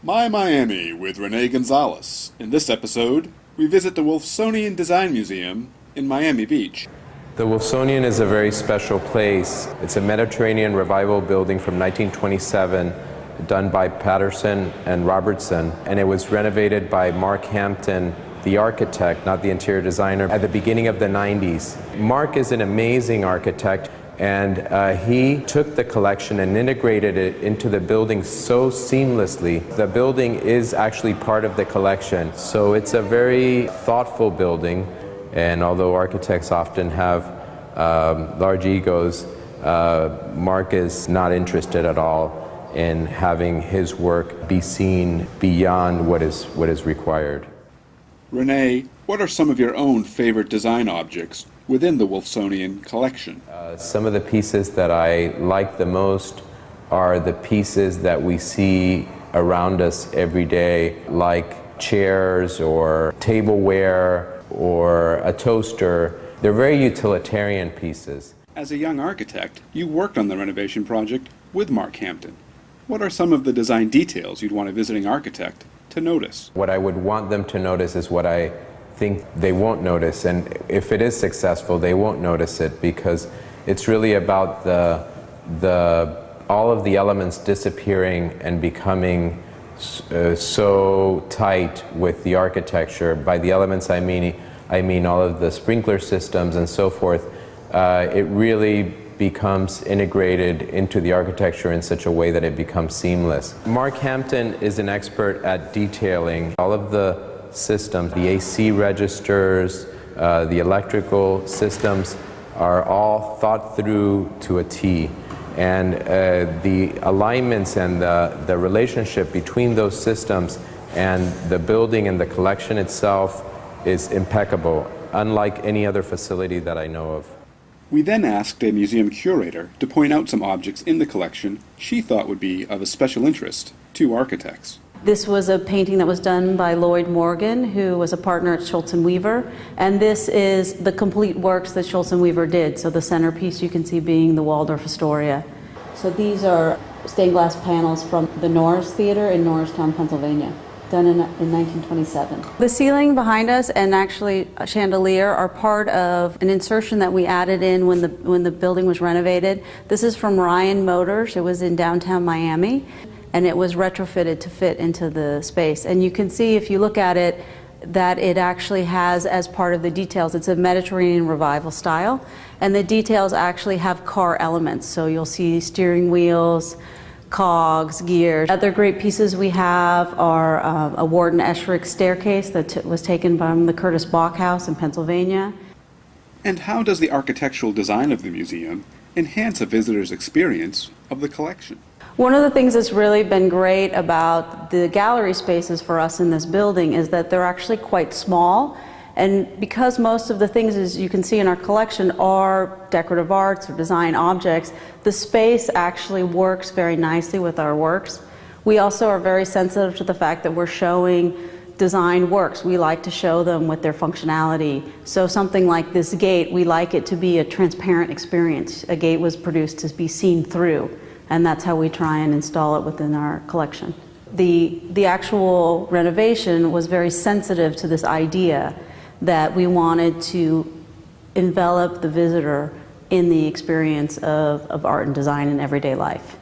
My Miami with Rene Gonzalez. In this episode, we visit the Wolfsonian Design Museum in Miami Beach. The Wolfsonian is a very special place. It's a Mediterranean revival building from 1927 done by Patterson and Robertson, and it was renovated by Mark Hampton, the architect, not the interior designer, at the beginning of the 90s. Mark is an amazing architect, and he took the collection and integrated it into the building so seamlessly. The building is actually part of the collection, so it's a very thoughtful building. And although architects often have large egos, Mark is not interested at all in having his work be seen beyond what is required. Rene, what are some of your own favorite design objects within the Wolfsonian collection? Some of the pieces that I like the most are the pieces that we see around us every day, like chairs or tableware or a toaster. They're very utilitarian pieces. As a young architect, you worked on the renovation project with Mark Hampton. What are some of the design details you'd want a visiting architect to notice? What I would want them to notice is what I think they won't notice, and if it is successful, they won't notice it, because it's really about all of the elements disappearing and becoming so tight with the architecture. By the elements, I mean all of the sprinkler systems and so forth. It really becomes integrated into the architecture in such a way that it becomes seamless. Mark Hampton is an expert at detailing all of the systems. The AC registers, the electrical systems are all thought through to a T. And the alignments and the relationship between those systems and the building and the collection itself is impeccable, unlike any other facility that I know of. We then asked a museum curator to point out some objects in the collection she thought would be of a special interest to architects. This was a painting that was done by Lloyd Morgan, who was a partner at Schultz & Weaver, and this is the complete works that Schultz & Weaver did. So the centerpiece you can see being the Waldorf Astoria. So these are stained glass panels from the Norris Theater in Norristown, Pennsylvania, done in 1927. The ceiling behind us and actually a chandelier are part of an insertion that we added in when the building was renovated. This is from Ryan Motors. It was in downtown Miami, and it was retrofitted to fit into the space. And you can see, if you look at it, that it actually has, as part of the details, it's a Mediterranean revival style, and the details actually have car elements. So you'll see steering wheels, cogs, gears. Other great pieces we have are a Warden Esherick staircase that was taken from the Curtis Bach House in Pennsylvania. And how does the architectural design of the museum enhance a visitor's experience of the collection? One of the things that's really been great about the gallery spaces for us in this building is that they're actually quite small. And because most of the things, as you can see in our collection, are decorative arts or design objects, the space actually works very nicely with our works. We also are very sensitive to the fact that we're showing design works. We like to show them with their functionality. So something like this gate, we like it to be a transparent experience. A gate was produced to be seen through, and that's how we try and install it within our collection. The actual renovation was very sensitive to this idea that we wanted to envelop the visitor in the experience of art and design in everyday life.